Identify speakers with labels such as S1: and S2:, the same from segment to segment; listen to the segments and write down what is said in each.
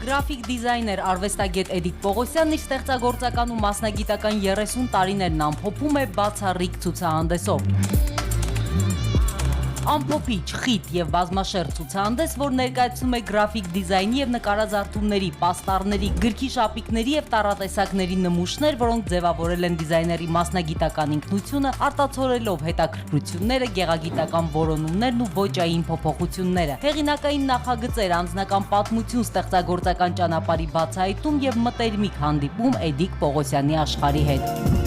S1: Գրաֆիկ դիզայներ արվեստագետ Էդիկ Պողոսյանն իր ստեղծագործական ու մասնագիտական 30 տարիներն ամփոփում է բացառիկ ցուցահանդեսով։ Ամփոփիչ, խիտ եւ բազմաշերտ ցուցահանդես, որ ներկայացնում է գրաֆիկ դիզայնի եւ նկարազարդումների, պաստառների, գրքի շապիկների եւ տառատեսակների նմուշներ, որոնք ձևավորել են դիզայների մասնագիտական ինքնությունը, արտացոլելով հետաքրքրությունները, գեղագիտական որոնումներն ու ոճային փոփոխությունները։ Հեղինակային նախագծեր, անձնական պատմություն, ստեղծագործական ճանապարհի բացահայտում եւ մտերմիկ հանդիպում Էդիկ Պողոսյանի աշխարհի հետ։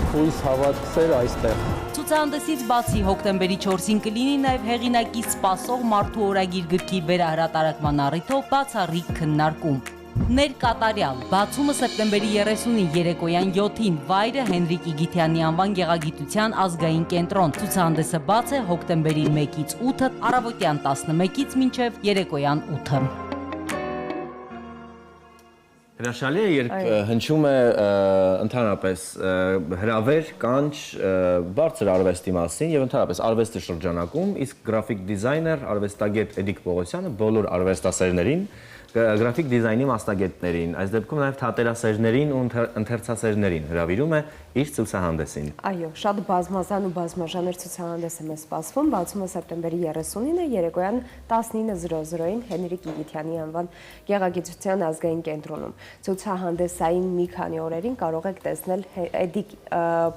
S2: Հույս հավատքսեր այստեղ։
S1: Ցուցահանդեսից բացի հոկտեմբերի 4-ին կլինի նաև հեղինակի սպասող մարդու օրագիր գրքի վերահրատարակման առիթով բացառիկ քննարկում։ Ներկատարյալ բացումը սեպտեմբերի 30-ին երեկոյան 7-ին վայրը Հենրիկ Իգիթյանի անվան գեղագիտության ազգային կենտրոն։ Ցուցահանդեսը բաց է հոկտեմբերի 1-ից 8-ը, առավոտյան 11-ից մինչև երեկոյան 8-ը։
S3: Հրաշալի է, երբ հնչում է ընդհանրապես հրավեր, կանչ, բարձր արվեստի մասին եւ ընդհանրապես արվեստի շրջանակում, իսկ գրաֆիկ դիզայներ, արվեստագետ Էդիկ Պողոսյանը բոլոր արվեստասերներին, գրաֆիկ դիզայնի մասնագետներին, այս դեպքում նաև թատերասերներին ու ընթերցասերներին հրավիրում է իր ցուցահանդեսին։
S4: Այո, շատ բազմազան ու բազմաժանր ցուցահանդես է մեզ սպասվում, բացումը սեպտեմբերի 30-ին է, երեկոյան 19:00-ին Հենրիկ Իգիթյանի անվան գեղագիտության ազգային կենտրոնում։ Ցուցահանդեսային մի քանի օրերին կարող եք տեսնել Էդիկ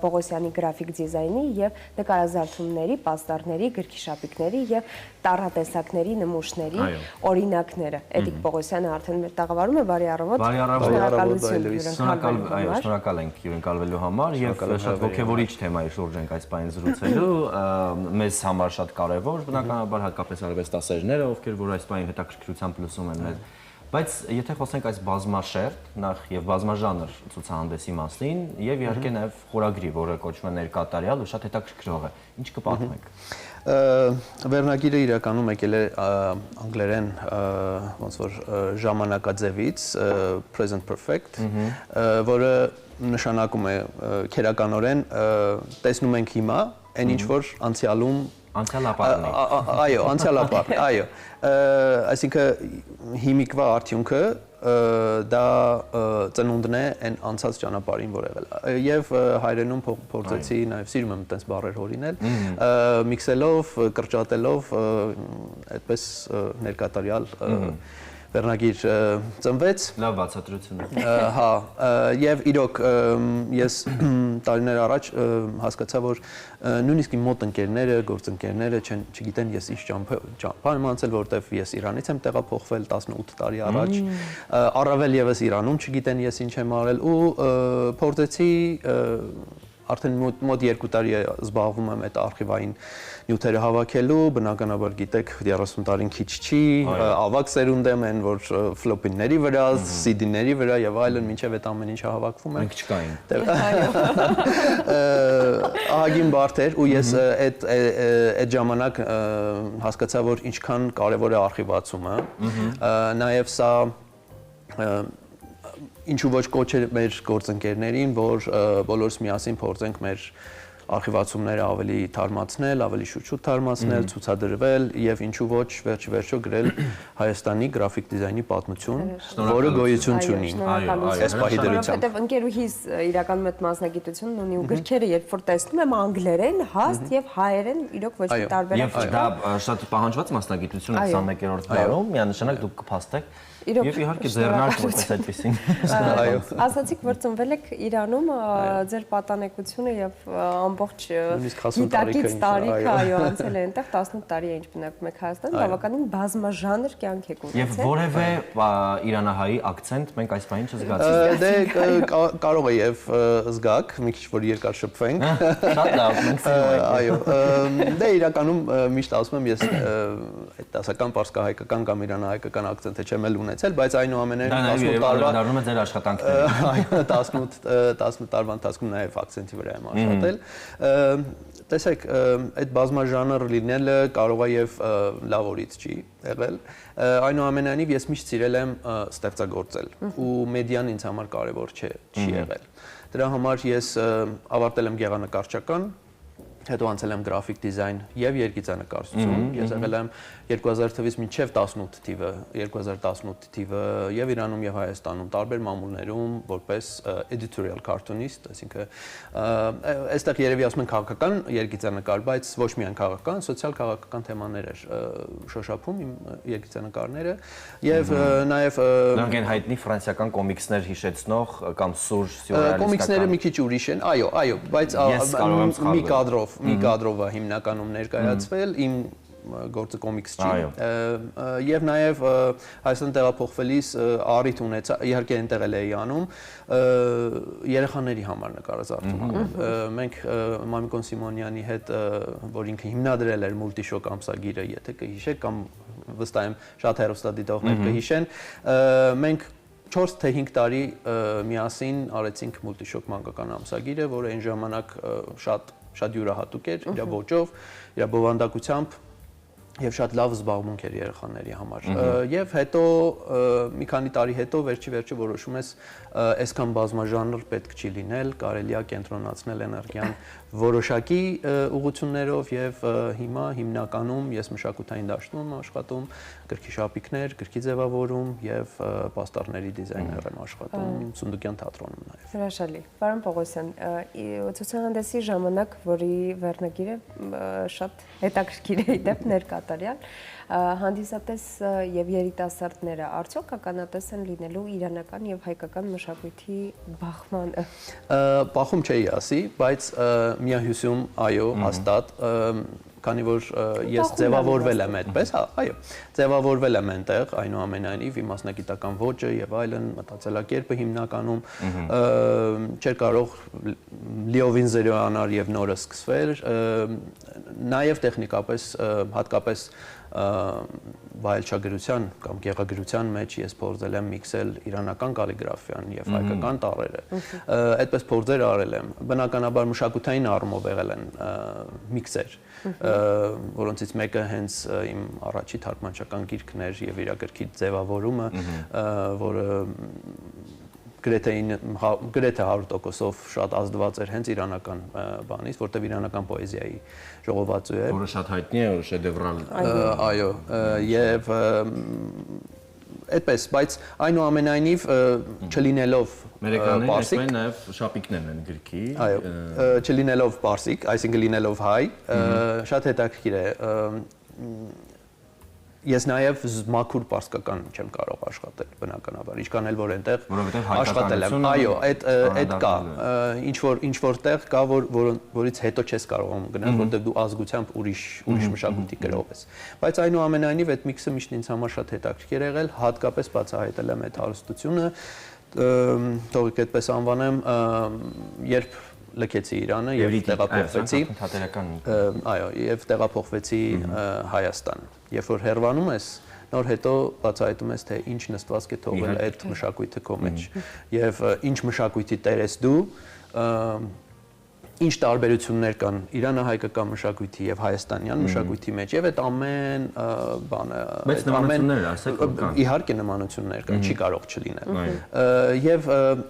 S4: Պողոսյանի գրաֆիկ դիզայնի եւ նկարազարդումների, պաստառների, գրքի շապիկների եւ տառատեսակների նմուշների օրինակները։ Էդիկ Պողոսյանը արդեն մեր տաղավարում է, բարի առավոտ։
S3: Շնորհակալ ենք հյուրընկալվելու համար եւ շատ ոգևորիչ թեմայի շուրջ ենք այս պահին զրուցելու, մեզ համար շատ կարեւոր, բնականաբար հատկապես արվեստասերները, ովքեր որ այս պահին հետաքրքրությամբ լսում են մեզ։ Բայց եթե խոսենք այս բազմաշերտ, նախ եւ բազմաժանր ցուցահանդեսի մասին եւ իհարկե նաեւ խորագրի, որը կոչվում է ներկատարյալ ու շատ հետաքրքրող է, ինչ կպատմեք։
S2: Վերնագիրը իրականում եկել է անգլերեն ոնց որ ժամանակաձևից present perfect, որը նշանակում է քերականորեն տեսնում ենք հիմա, այն ինչ որ անցյալում
S3: Անցյալապարն է։
S2: Այո, անցյալապարն, այո։ Այսինքն հիմիկվա արդյունքը դա ծնունդն է այն անցած ճանապարհին, որ եղել է։ Եվ հայրենում փորձեցի նաև սիրում եմ այդպես բառեր հորինել, միքսելով, կրճատելով, այդպես ներկատարյալ վերնագիր ծնվեց։
S3: Լավ բացատրություն է։
S2: Հա, եւ իրոք ես տարիներ առաջ հասկացա, որ նույնիսկ իմ մոտ ընկերները, գործընկերները չգիտեն ես ինչ ճամփա եմ անցել, որովհետեւ ես Իրանից եմ տեղափոխվել 18 տարի առաջ, առավել եւս Իրանում չգիտեն ես ինչ եմ արել ու փորձեցի արդեն մոտ 2 տարի զբաղվում եմ այդ արխիվային նյութերը հավաքելու, բնականաբար գիտեք 30 տարին քիչ չի, ավակ սերունդ եմ այն որ ֆլոպիների վրա, CD-ների վրա եւ այլն, մինչեւ այդ ամեն ինչը հավաքվում է։
S3: Մենք չկային։
S2: Ահագին բարդ էր ու ես այդ ժամանակ հասկացա, որ ինչքան կարեւոր է արխիվացումը, նաեւ սա ինչու ոչ կոչել մեր գործընկերներին, որ բոլորս միասին փորձենք մեր արխիվացումները ավելի թարմացնել, ավելի շուտ թարմացնել, ցուցադրվել եւ ինչու ոչ վերջ-վերջո գրել Հայաստանի գրաֆիկ դիզայնի պատմություն, որը գոյություն ունի այս պահի դրությամբ։
S4: Որովհետեւ ընկերուհիս իրականում այդ մասնագիտությունն ունի ու գրքերը երբ որ տեսնում եմ անգլերեն, հաստ եւ հայերեն իրոք ոչ մի տարբերակ
S3: չկա։ Եվ դա շատ պահանջված մասնագիտություն է 21-րդ դարում, միանշանակ դուք կփաստեք Եվ իհարկե ձեռնարկ որպես այդպեսին։
S4: Այո։ Ասացիք, որ ծնվել եք Իրանում, ձեր պատանեկությունը եւ ամբողջ գիտակից տարիքը, այո, անցել է այնտեղ 18 տարի է ինչ բնակվում եք Հայաստանում, բավականին բազմաժանր կյանք եք ունեցել։
S3: Եվ որևէ իրանահայի ակցենտ մենք այս բանին չզգացինք։
S2: Դե կարող է եւ զգաք, մի քիչ որ երկար շփվենք։
S3: Շատ լավ, մենք սիրում ենք։
S2: Այո, դե իրականում միշտ ասում եմ ես այդ դասական պարսկահայկական կամ իրանահայկական ակցենտը չեմ էլ ունեցել, բայց այնուամենայնիվ 18 տարվա
S3: դառնում է ձեր աշխատանքները։
S2: Այո, 18 տարվա ընթացքում նաև ակցենտի վրա եմ աշխատել։ Տեսեք, այդ բազմաժանր լինելը կարող է եւ լավ օրից չի եղել։ Այնուամենայնիվ ես միշտ սիրել եմ ստեղծագործել ու մեդիան ինձ համար կարևոր չի եղել։ Դրա համար ես ավարտել եմ գեղանկարչական հետո անցել եմ գրաֆիկ դիզայն եւ երգիծանկարչություն։ Ես եղել եմ 2000 թվականից մինչեւ 2018 թիվը եւ Իրանում եւ Հայաստանում տարբեր մամուլներում որպես editorial cartoonist, այսինքն այստեղ երևի ասում են քաղաքական երգիծանկար, բայց ոչ միայն քաղաքական, սոցիալ-քաղաքական թեմաներ էր շոշափում իմ երգիծանկարները եւ նաեւ
S3: նրանք են հայտնի ֆրանսիական կոմիքսներ հիշեցնող կամ սուր սյուրռեալիստական
S2: կոմիքսները մի քիչ ուրիշ են, այո, բայց մի կադրով է հիմնականում ներկայացվել, իմ գործը կոմիքս չի եւ նաեւ Հայաստան տեղափոխվելիս առիթ ունեցա, իհարկե այնտեղ էլ էի անում երեխաների համար նկարազարդում անել։ Մենք Մամիկոն Սիմոնյանի հետ, որ ինքը հիմնադրել էր Multishock ամսագիրը, եթե կհիշեք կամ վստահ եմ շատ հեռուստադիտողներ կհիշեն, մենք 4 թե 5 տարի միասին արեցինք Multishock մանկական ամսագիրը, որը այն ժամանակ շատ յուրահատուկ էր, իր ոճով, իր բովանդակությամբ եւ շատ լավ զբաղմունք էր երեխաների համար։ Եվ հետո մի քանի տարի հետո վերջի որոշում ես այսքան բազմաժանր պետք չի լինել, կարելի է կենտրոնացնել էներգիան որոշակի ուղղություններով եւ հիմա հիմնականում ես մշակութային դաշտում եմ աշխատում, գրքի շապիկներ, գրքի ձևավորում եւ պաստառների դիզայներ եմ աշխատում Սունդուկյան թատրոնում նաեւ։
S4: Հրաշալի։ Պարոն Պողոսյան, ցուցահանդեսի ժամանակ, որի վերնագիրը շատ հետաքրքիր է իդեպ ներկատարյալ, հանդիսատես եւ երիտասարդները արդյոք ականատես են լինելու իրանական եւ հայկական մշակույթի բախմանը։
S2: Բախում չէի ասի, բայց միահյուսում այո, հաստատ, քանի որ ես ձևավորվել եմ այդպես, այո, ձևավորվել եմ այնտեղ, այնուամենայնիվ իմ մասնագիտական ոճը եւ այլն, մտածելակերպը հիմնականում չէր կարող լիովին զերոյանալ եւ նորը սկսվել, նաեւ տեխնիկապես հատկապես վայելչագրության կամ գեղագրության մեջ ես փորձել եմ միքսել իրանական կալիգրաֆիան եւ հայկական տառերը։ Այդպես փորձեր արել եմ։ Բնականաբար մշակութային առումով եղել են միքսեր, որոնցից մեկը հենց իմ առաջի թարգմանչական գիրքն էր եւ իր գրքի ձևավորումը, որը գրեթե 100%-ով շատ ազդված էր հենց իրանական բանից, որտեղ իրանական պոեզիայի ժողովածու է։
S3: Որը շատ հայտնի է, շեդևրալ։
S2: Այո, եւ այդպես, բայց այնուամենայնիվ չլինելով
S3: պարսիկ, նաեւ շապիկներն են գրքի։
S2: Այո, չլինելով պարսիկ, այսինքն լինելով հայ, շատ հետաքրքիր է։ Ես նաև մաքուր պարսկական չեմ կարող աշխատել բնականաբար, ինչքան էլ որ այնտեղ աշխատել եմ։ Այո, այդ կա, ինչ որտեղ կա, որից հետո չես կարող գնալ, որտեղ դու ազգությամբ ուրիշ մշակույթի գրող ես։ Բայց այնուամենայնիվ այդ միքսը միշտ ինձ համար շատ հետաքրքիր եղել, հատկապես բացահայտել եմ այդ հարստությունը, թողեք այդպես անվանեմ, երբ լքեցի Իրանը եւ տեղափոխվեցի այո, եւ տեղափոխվեցի Հայաստան։ Երբ որ հեռվանում ես, նոր հետո բացահայտում ես, թե ինչ նստվածք է թողել այդ մշակույթը քո մեջ եւ ինչ մշակույթի տեր ես դու, ինչ տարբերություններ կան իրանահայկական մշակույթի եւ հայաստանյան մշակույթի մեջ եւ այդ ամեն բանը
S3: մեծ նմանություններ ասեք կան
S2: իհարկե նմանություններ կան, չի կարող չլինել եւ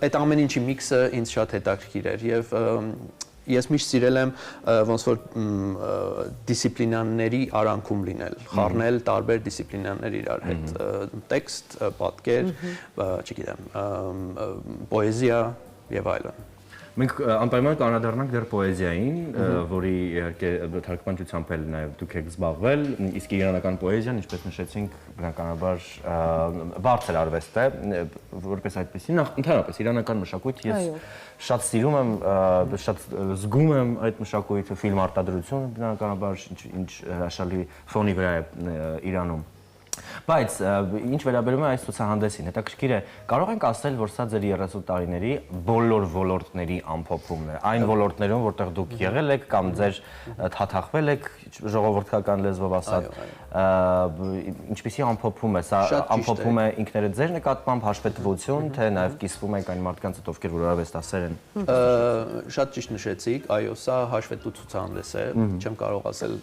S2: այդ ամեն ինչի միքսը ինձ շատ հետաքրքիր էր եւ ես միշտ սիրել եմ ոնց որ դիսցիպլինաների արանքում լինել, խառնել տարբեր դիսցիպլինաներ իրար հետ, տեքստ, պատկեր, չգիտեմ, պոեզիա եւ այլն։
S3: Մենք անպայման կանադառնանք դեռ պոեզիային, որի իհարկե թարգմանչությամբ էլ նաև դուք եք զբաղվել, իսկ իրանական պոեզիան, ինչպես նշեցինք, բնականաբար բարձր արվեստ է, որպես այդպեսի, ընդհանրապես իրանական մշակույթ ես շատ սիրում եմ, շատ զգում եմ այդ մշակույթը, ֆիլմ արտադրությունը, բնականաբար ինչ հրաշալի ֆոնի վրա է Իրանում։ Բայց ինչ վերաբերում է այս ցուցահանդեսին, հետաքրքիր է, կարող ենք ասել, որ սա ձեր 30 տարիների բոլոր ոլորտների ամփոփումն է, այն ոլորտներում, որտեղ դուք եղել եք կամ ձեր թաթախվել եք ժողովրդական լեզվով ասած, ինչպեսի ամփոփում է, սա ամփոփում է ինքներդ ձեր նկատմամբ հաշվետվություն, թե նաև կիսվում եք այն մարդկանց հետ, ովքեր որ արվեստասեր են։
S2: Շատ ճիշտ նշեցիք, այո, սա հաշվետու ցուցահանդես է, չեմ կարող ասել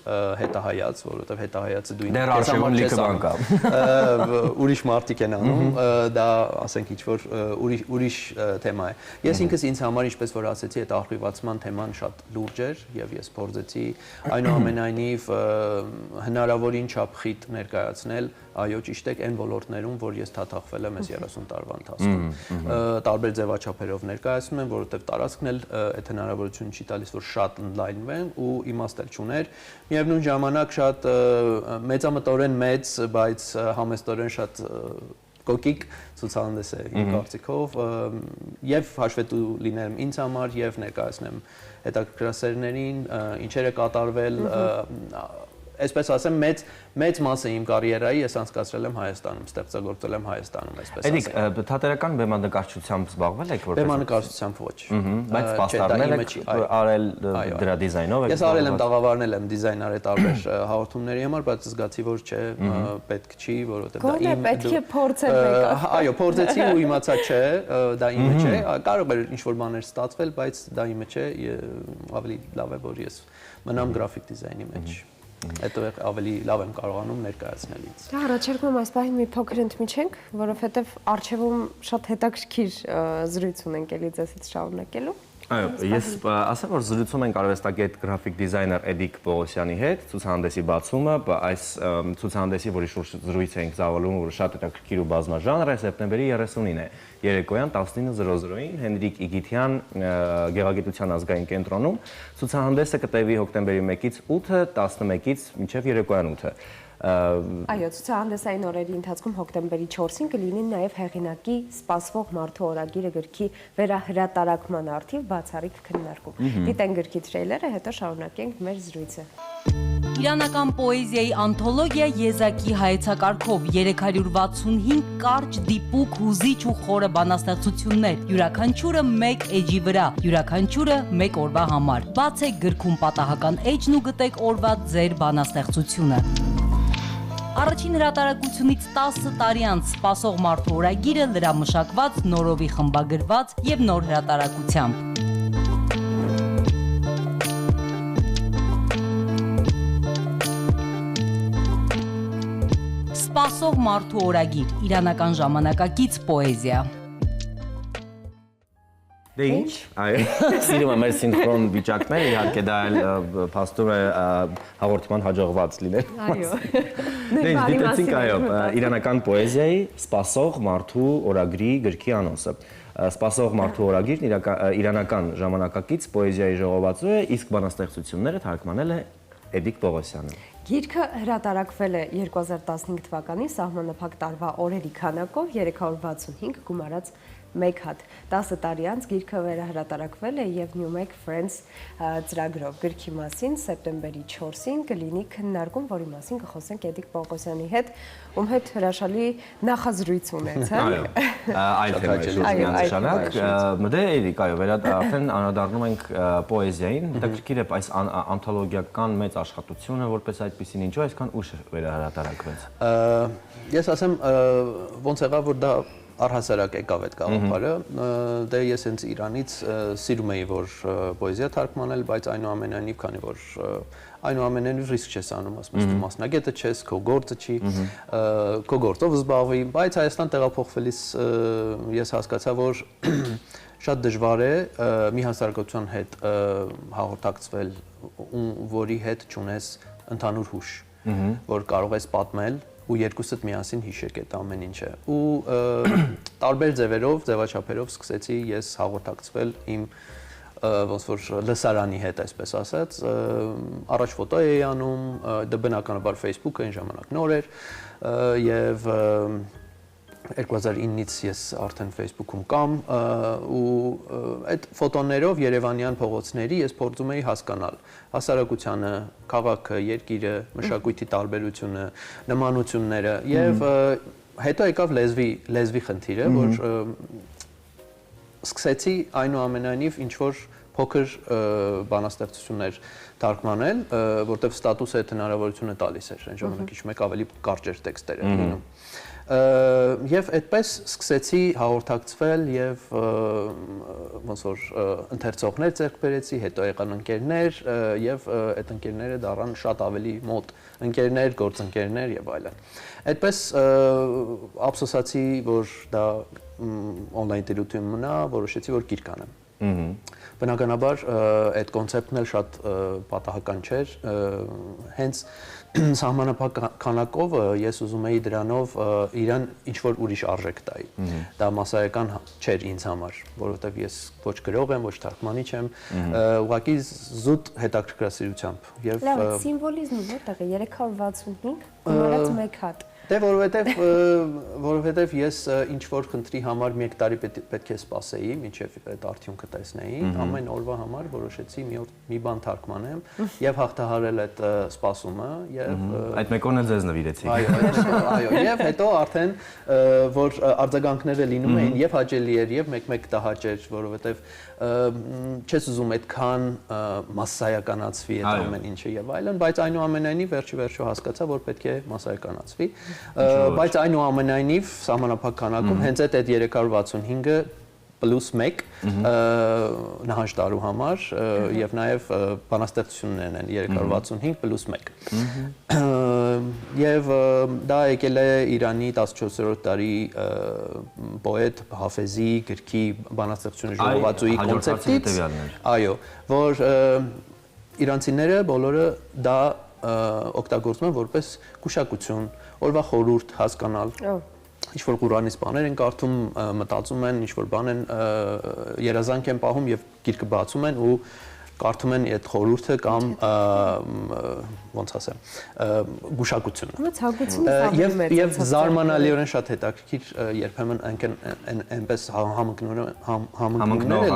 S2: հետահայաց, որովհետև հետահայացը դու ինքդ
S3: դեռ արշիվում լիքը բան կա։
S2: ուրիշ մարդիկ են անում, դա ասենք ինչ-որ ուրիշ թեմա է։ Ես ինքս ինձ համար, ինչպես որ ասեցի, այդ արխիվացման թեման շատ լուրջ էր եւ ես փորձեցի այնուամենայնիվ հնարավորին չափ խիտ ներկայացնել, այո, ճիշտ է, այն ոլորտներում, որ ես թաթախվել եմ այս 30 տարվա ընթացքում։ Տարբեր ձևաչափերով ներկայացնում եմ, որովհետեւ տարածքն էլ այդ հնարավորություն չի տալիս, որ շատ ընդլայնվեն ու իմաստել չուներ։ Միևնույն ժամանակ շատ մեծամտորեն մեծ, բայց համեստորեն շատ կոկիկ ցուցահանդես է իմ կարծիքով եւ հաշվետու լինեմ ինձ համար եւ ներկայացնեմ հետաքրքրասերներին ինչեր է կատարվել այսպես ասեմ մեծ մասը իմ կարիերայի ես անցկացրել եմ Հայաստանում, ստեղծագործել եմ Հայաստանում, այսպես ասեմ։
S3: Էդիկ, թատերական բեմանկարչությամբ զբաղվել եք որպես
S2: բեմանկարչությամբ ոչ։
S3: Բայց պաստառներ եք արել դրա դիզայնով եք։
S2: Ես արել եմ, տաղավարնել եմ դիզայն արել տարբեր հաղորդումների համար, բայց զգացի, որ չէ, պետք չի, որովհետեւ դա իմ
S4: պետք է փորձել եկա։
S2: Այո, փորձեցի ու իմացա չէ, դա իմը չէ, կարող է ինչ-որ բաներ ստացվել, բայց դա իմը չէ, ավելի լավ է, որ ես մնամ գրաֆիկ դիզայնի մեջ։ Այդտեղ ավելի լավ եմ կարողանում ներկայացնել ինձ։
S4: Դա առաջարկում այս պահին մի փոքր ընդմիջենք, որովհետև արխիվում շատ հետաքրքիր զրույց ունենք էլի ձեզից շարունակելու։
S3: Այո, ես ասեմ, որ զրուցում ենք արվեստագետ գրաֆիկ դիզայներ Էդիկ Պողոսյանի հետ, ցուցահանդեսի բացումը, այս ցուցահանդեսի, որի շուրջ զրույց ենք ծավալում, որ շատ հետաքրքիր ու բազմաժանր է, սեպտեմբերի 30-ին է, երեկոյան 19:00-ին Հենրիկ Իգիթյան Գեղագիտության ազգային կենտրոնում։ Ցուցահանդեսը կտևի հոկտեմբերի 1-ից 8-ը, 11-ից մինչև երեկոյան 8-ը։
S4: Այո, ցուցահանդեսային օրերի ընթացքում հոկտեմբերի 4-ին կլինի նաև հեղինակի սպասվող մարդու օրագիրը գրքի վերահրատարակման առթիվ բացառիկ քննարկում։ Դիտենք գրքի թրեյլերը, հետո շարունակենք մեր զրույցը։
S1: Իրանական պոեզիայի անթոլոգիա եզակի հայեցակարգով 365 կարճ, դիպուկ, հուզիչ ու խորը բանաստեղծություններ, յուրաքանչյուրը մեկ էջի վրա, յուրաքանչյուրը մեկ օրվա համար։ Բացեք գրքում պատահական էջն ու գտեք օրվա ձեր բանաստեղծությունը։ Առաջին հրատարակությունից 10 տարի անց սպասող մարդու օրագիրը լրամշակված, նորովի խմբագրված եւ նոր հրատարակությամբ։ Սպասող մարդու օրագիր, իրանական ժամանակակից պոեզիա։
S3: Դե ինչ, այո, սիրում եմ մեր սինխրոն վիճակները, իհարկե դա էլ փաստում է հաղորդման հաջողված լինել։
S4: Այո։
S3: Դե ինչ, դիտեցինք, այո, իրանական պոեզիայի սպասող մարդու օրագրի գրքի անոնսը։ Սպասող մարդու օրագիրն իրանական ժամանակակից պոեզիայի ժողովածու է, իսկ բանաստեղծությունները թարգմանել է Էդիկ Պողոսյանը։
S4: Գիրքը հրատարակվել է 2015 թվականին սահմանափակ տարվա օրերի քանակով 365 գումարած 1 հատ։ 10 տարի անց գիրքը վերահրատարակվել է եւ New Make Friends ծրագրով։ Գրքի մասին սեպտեմբերի 4-ին կլինի քննարկում, որի մասին կխոսենք Էդիկ Պողոսյանի հետ, ում հետ հրաշալի նախազրույց ունեցանք։
S3: Այլ թեմա է շրջանակ։ Դե Էդիկ, այո, արդեն անդրադառնում ենք պոեզիային։ Հետաքրքիր է այս անթոլոգիական մեծ աշխատությունը, որպես այդպեսին ինչու այսքան ուշ վերահրատարակվեց։
S2: Ես ասեմ, ոնց եղավ, որ դա առհասարակ եկավ այդ գաղափարը, դե ես հենց Իրանից սիրում էի, որ պոեզիա թարգմանել, բայց այնուամենայնիվ, քանի որ այնուամենայնիվ ռիսկ չես անում, ասում ես, դու մասնագետը չես, քո գործը չի, քո գործով զբաղվի, բայց Հայաստան տեղափոխվելիս ես հասկացա, որ շատ դժվար է մի հասարակության հետ հաղորդակցվել, որի հետ չունես ընդհանուր հուշ, որ կարող ես պատմել ու երկուսդ միասին հիշեք այդ ամեն ինչը։ Ու տարբեր ձևերով, ձևաչափերով սկսեցի ես հաղորդակցվել իմ ոնց որ լսարանի հետ, այսպես ասած, առաջ ֆոտո էի անում, դա բնականաբար Facebook-ը այն ժամանակ նոր էր եւ 2009-ից ես արդեն Facebook-ում կամ ու այդ ֆոտոներով Երևանյան փողոցների ես փորձում էի հասկանալ հասարակությանը, քաղաքը, երկիրը, մշակույթի տարբերությունը, նմանությունները եւ հետո եկավ լեզվի խնդիրը, որ սկսեցի այնուամենայնիվ ինչ որ փոքր բանաստեղծություններ թարգմանել, որտեղ ստատուսը այդ հնարավորությունը տալիս էր, այն ժամանակ ինչ մեկ ավելի կարճ էր տեքստերը լինում։ Եվ այդպես սկսեցի հաղորդակցվել եւ ոնց որ ընթերցողներ ձեռք բերեցի, հետո եղան ընկերներ եւ այդ ընկերները դառան շատ ավելի մոտ ընկերներ, գործընկերներ եւ այլն։ Այդպես ափսոսացի, որ դա on-line տիրություն մնա, որոշեցի, որ գիրք անեմ։ Բնականաբար այդ կոնցեպտն էլ շատ պատահական չէր, հենց սահմանափակ քանակով ես ուզում էի դրանով իրան ինչ-որ ուրիշ արժեք տայի։ Դա մասսայական չէր ինձ համար, որովհետև ես ոչ գրող եմ, ոչ թարգմանիչ եմ, ուղղակի զուտ հետաքրքրասիրությամբ։
S4: Լավ, սիմվոլիզմը որտեղ է 365 ունորած մեկ հատ։
S2: Դե որովհետև ես ինչ-որ խնդրի համար մի տարի պետք է սպասեի, մինչև այդ արդյունքը տեսնեի, ամեն օրվա համար որոշեցի մի բան թարգմանեմ եւ հաղթահարել այդ սպասումը եւ
S3: այդ մեկ օրն էլ ձեզ նվիրեցիք։
S2: Այո, եւ հետո արդեն որ արձագանքները լինում էին եւ հաճելի էր եւ մեկ-մեկ տհաճ էր, որովհետև չես ուզում այդքան մասսայականացվի այդ ամեն ինչը եւ այլն, բայց այնուամենայնիվ վերջի հասկացա, որ պետք է մասսայականացվի, բայց այնուամենայնիվ սահմանափակ քանակում հենց այդ 365-ը պլյուս 1 նահանջ տարու համար եւ նաեւ բանաստեղծություններն են 365 պլյուս 1 եւ դա եկել է Իրանի 14-րդ դարի պոետ Հաֆեզի գրքի բանաստեղծությունը ժողովածուի կոնցեպտից, այո, որ իրանցիները բոլորը դա օգտագործում են որպես գուշակություն, օրվա խորհուրդ հասկանալ, ինչ-որ Ղուրանից բաներ են կարդում, մտածում են, ինչ-որ բան են երազանք են պահում եւ գիրքը բացում են ու կարդում են այդ խորհուրդը կամ ոնց ասեմ, գուշակությունը։ Եվ զարմանալիորեն շատ հետաքրքիր երբեմն այնպես համընկնումներ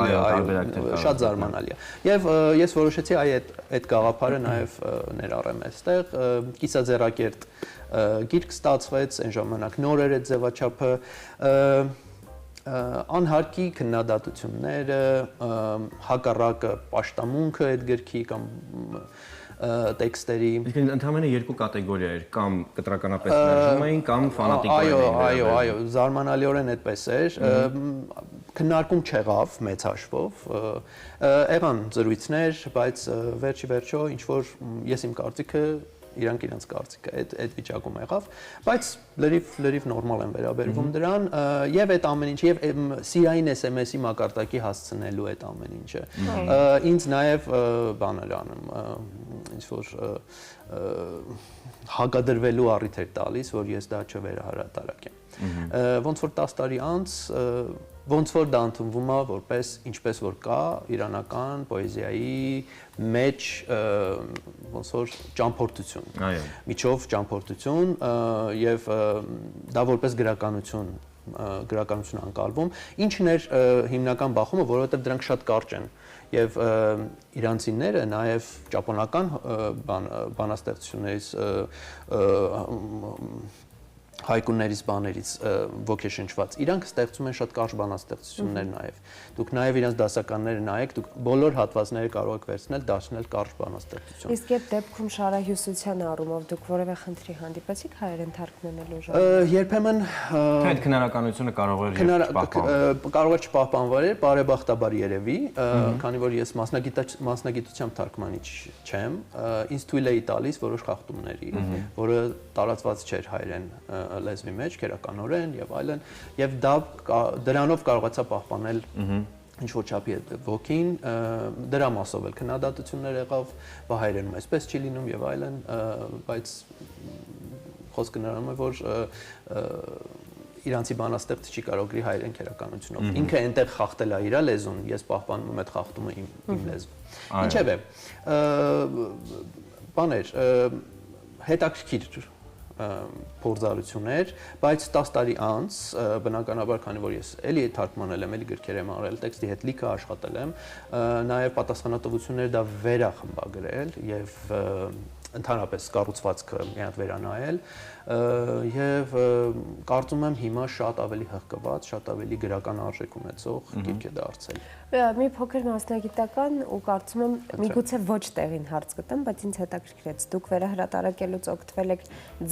S2: շատ զարմանալի է։ Եվ ես որոշեցի այդ գաղափարը նաև ներառեմ այստեղ, կիսաձեռակերտ գիրք ստացվեց, այն ժամանակ նոր էր այդ ձևաչափը, անհարկի քննադատությունները, հակառակը պաշտամունքը այդ գրքի կամ տեքստերի։
S3: Իսկ ընդհանրապես երկու կատեգորիա էր, կամ կտրականապես մերժում էին, կամ ֆանատիկորեն։
S2: Այո, զարմանալիորեն այդպես էր։ Քննարկում չեղավ մեծ հաշվով։ Եղան զրույցներ, բայց վերջո ինչ որ ես իմ կարծիքը իրանք իրենց կարծիքը այդ վիճակում եղավ, բայց լրիվ նորմալ են վերաբերվում դրան եւ այդ ամեն ինչը եւ սիրային SMS-ի մակարդակի հասցնելու այդ ամեն ինչը ինձ նաեւ բան էր անում, ինչ որ հակադրվելու առիթ էր տալիս, որ ես դա չվերահրատարակեմ։ Ոնց որ 10 տարի անց ոնց որ դա ընդունվում է որպես ինչպես որ կա իրանական պոեզիայի մեջ ոնց որ ճամփորդություն, միջով ճամփորդություն եւ դա որպես գրականություն անցալվում, ինչն էր հիմնական բախումը, որովհետեւ դրանք շատ կարճ են եւ իրանցիները նաեւ ճապոնական բանաստեղծություններից հայկուներից բաներից ոգեշնչված իրանք ստեղծում են շատ կարճ բանաստեղծություններ նաև դուք նաև իրենց դասականները նայեք դուք բոլոր հատվածները կարող եք վերցնել դարձնել կարճ բանաստեղծություն
S4: իսկ այդ դեպքում շարահյուսության առումով դուք որևէ խնդրի հանդիպեցիք հայերեն թարգմանելու
S2: երբեմն
S3: այդ քննարականությունը կարող
S2: էր չպահպանվել բարեբախտաբար երևի քանի որ ես մասնագիտությամբ թարգմանիչ չեմ ինձ թույլ էի տալիս որոշ խախտումների որը տարածված չէր հայերեն լեզվի մեջ, քերականորեն եւ այլն, եւ դրանով կարողացա պահպանել ինչ-որ չափի ոգին, դրա մասով էլ քննադատություններ եղավ, հայերենում այսպես չի լինում եւ այլն, բայց խոսքը նրանում է, որ իրանցի բանաստեղծ չի կարող գրի հայերեն քերականությունով։ Ինքը այնտեղ խախտել է իր լեզուն, ես պահպանում եմ այդ խախտումը իմ լեզվում։ Ինչևէ, բաներ, հետաքրքիր փորձառություններ, բայց 10 տարի անց բնականաբար քանի որ ես էլի թարգմանել եմ, էլի գրքեր եմ արել, տեքստի հետ լիքը աշխատել եմ, նաև պատասխանատվությունները դա վերախմբագրել եւ ընդհանրապես կառուցվածքը մի հատ վերանայել եւ կարծում եմ հիմա շատ ավելի հղկված, շատ ավելի գրական արժեք ունեցող գիրք է դարձել։
S4: Մի փոքր մասնագիտական ու կարծում եմ միգուցե ոչ տեղին հարց գտեմ, բայց ինձ հետաքրքրեց դուք վերահրատարակելուց օգտվել եք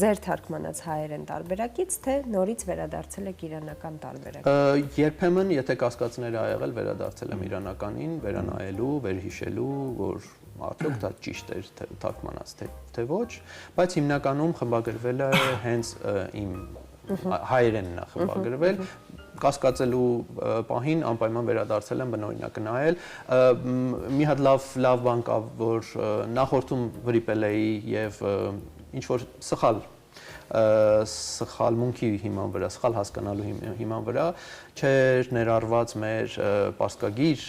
S4: ձեր թարգմանած հայերեն տարբերակից, թե նորից վերադարձել եք իրանական տարբերակ։
S2: Երբեմն, եթե կասկածներ ա եղել, վերադարձել եմ իրանականին, վերանայելու, վերհիշելու, որ արդյոք դա ճիշտ էր թարգմանած թե ոչ, բայց հիմնականում խմբագրվել է հենց իմ հայերենն է խմբագրվել, կասկածելու պահին անպայման վերադարձել եմ բնօրինակը նայել։ Մի հատ լավ բան կա, որ նախորդում վրիպել էի եւ ինչ որ սխալմունքի հիման վրա, սխալ հասկանալու հիման վրա չէր ներառված մեր պարսկագիր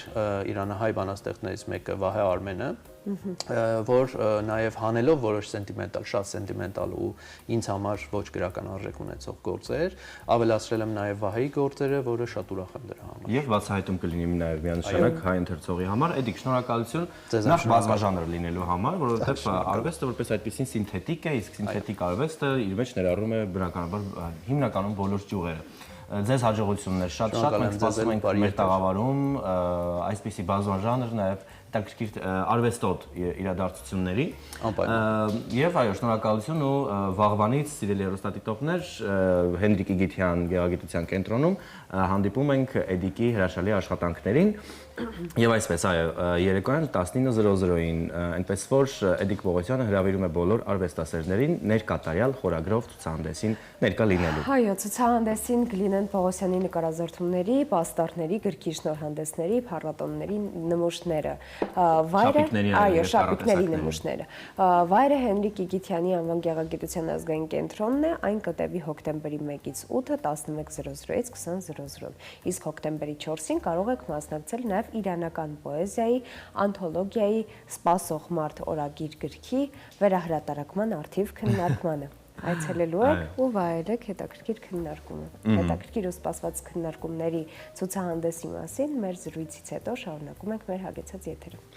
S2: իրանահայ բանաստեղծներից մեկը Վահե Արմենը, որ նաև հանելով որոշ սենտիմենտալ, շատ սենտիմենտալ ու ինձ համար ոչ գրական արժեք ունեցող գործեր, ավելացրել եմ նաև Վահեի գործերը, որը շատ ուրախ եմ դրա համար։
S3: Եվ բացահայտում կլինի նաև միանշանակ հայ ընթերցողի համար, Էդիկ, շնորհակալություն նախ բազմաժանր լինելու համար, որովհետև արվեստը որպես այդպեսին սինթետիկ է, իսկ սինթետիկ արվեստը իր մեջ ներառում է բնականաբար հիմնականում բոլոր ճյուղերը։ Ձեզ հաջողություններ շատ մենք սպասում ենք մեր տաղավարում այսպիսի բազմաժանր նաև հետաքրքիր արվեստոտ իրադարձությունների եւ այո շնորհակալություն ու վաղվանից սիրելի հեռուստադիտողներ Հենրիկ Իգիթյան գեղագիտության կենտրոնում հանդիպում ենք Էդիկի հրաշալի աշխատանքներին եւ այսպես այո երեկոյան 19:00-ին այնպես որ Էդիկ Պողոսյանը հրավիրում է բոլոր արվեստասերներին ներկատարյալ խորագրով ցուցահանդեսին ներկա լինելու։
S4: Այո, ցուցահանդեսին կլինեն Պողոսյանի նկարազարդումների, պաստառների, գրքի շնորհանդեսների, փառատոնների նմուշները։ Այո, շապիկների նմուշները։ Վայրը Հենրիկ Իգիթյանի անվան գեղագիտության ազգային կենտրոնն է, այն կտևի հոկտեմբերի 1-ից 8-ը 11:00-ից 20:00։ Իսկ հոկտեմբերի 4-ին կարող եք մասնակցել նաև իրանական պոեզիայի, անթոլոգիայի «Սպասող մարդ» օրագիր գրքի վերահրատարակման արդիվ քննարկմանը։ Այցելելու եք ու վայելեք հետաքրքիր քննարկումը։ Հետաքրքիր ու սպասված քննարկումների ցուցահանդեսի մասին մեր զրույցից հետո շարունակում ենք մեր հագեցած եթերը։